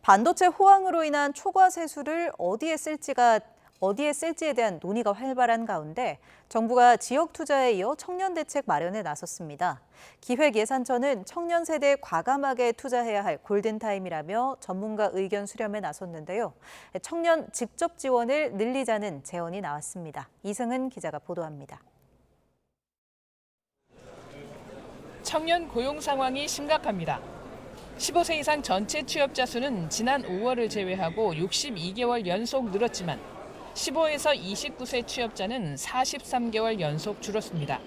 반도체 호황으로 인한 초과 세수를 어디에 쓸지에 대한 논의가 활발한 가운데 정부가 지역 투자에 이어 청년 대책 마련에 나섰습니다. 기획예산처는 청년 세대에 과감하게 투자해야 할 골든타임이라며 전문가 의견 수렴에 나섰는데요. 청년 직접 지원을 늘리자는 제언이 나왔습니다. 이승은 기자가 보도합니다. 청년 고용 상황이 심각합니다. 15세 이상 전체 취업자 수는 지난 5월을 제외하고 62개월 연속 늘었지만 15에서 29세 취업자는 43개월 연속 줄었습니다.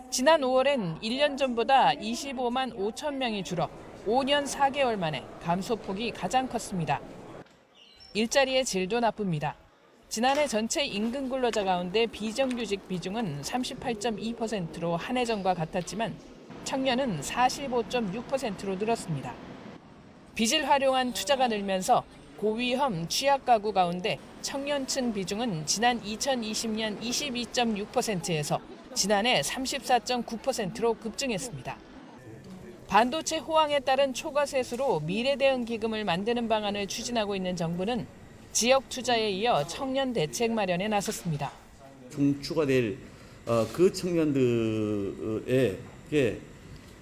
지난 5월엔 1년 전보다 25만 5천 명이 줄어 5년 4개월 만에 감소폭이 가장 컸습니다. 일자리의 질도 나쁩니다. 지난해 전체 임금 근로자 가운데 비정규직 비중은 38.2%로 한 해 전과 같았지만 청년은 45.6%로 늘었습니다. 빚을 활용한 투자가 늘면서 고위험 취약 가구 가운데 청년층 비중은 지난 2020년 22.6%에서 지난해 34.9%로 급증했습니다. 반도체 호황에 따른 초과 세수로 미래 대응 기금을 만드는 방안을 추진하고 있는 정부는 지역 투자에 이어 청년 대책 마련에 나섰습니다. 중추가 될 그 청년들에게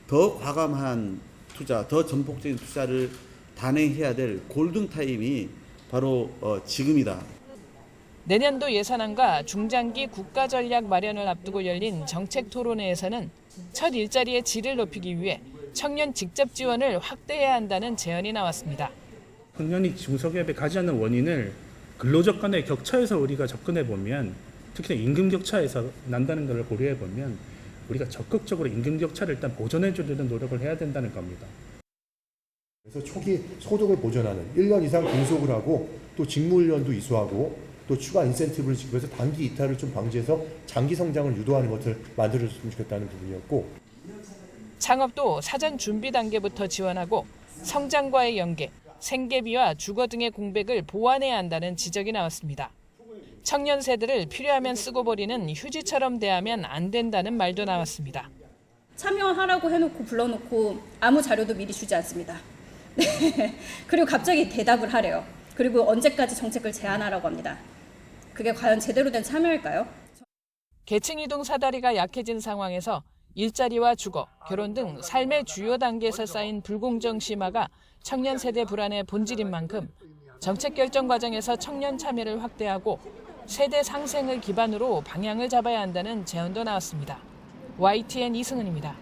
더 과감한 투자, 더 전폭적인 투자를 단행해야 될 골든타임이 바로 지금이다. 내년도 예산안과 중장기 국가전략 마련을 앞두고 열린 정책 토론회에서는 첫 일자리의 질을 높이기 위해 청년 직접 지원을 확대해야 한다는 제언이 나왔습니다. 청년이 중소기업에 가지 않는 원인을 근로적 간의 격차에서 우리가 접근해 보면, 특히 임금 격차에서 난다는 것을 고려해 보면 우리가 적극적으로 임금 격차를 일단 보전해 주려는 노력을 해야 된다는 겁니다. 그래서 초기 소득을 보전하는 1년 이상 근속을 하고 또 직무훈련도 이수하고 또 추가 인센티브를 지급해서 단기 이탈을 좀 방지해서 장기 성장을 유도하는 것을 만들어줬으면 좋겠다는 부분이었고, 창업도 사전 준비 단계부터 지원하고 성장과의 연계, 생계비와 주거 등의 공백을 보완해야 한다는 지적이 나왔습니다. 청년 세대를 필요하면 쓰고 버리는 휴지처럼 대하면 안 된다는 말도 나왔습니다. 참여하라고 해놓고 불러놓고 아무 자료도 미리 주지 않습니다. 네. 그리고 갑자기 대답을 하래요. 그리고 언제까지 정책을 제안하라고 합니다. 그게 과연 제대로 된 참여일까요? 계층 이동 사다리가 약해진 상황에서 일자리와 주거, 결혼 등 삶의 주요 단계에서 쌓인 불공정 심화가 청년 세대 불안의 본질인 만큼 정책 결정 과정에서 청년 참여를 확대하고 세대 상생을 기반으로 방향을 잡아야 한다는 제언도 나왔습니다. YTN 이승은입니다.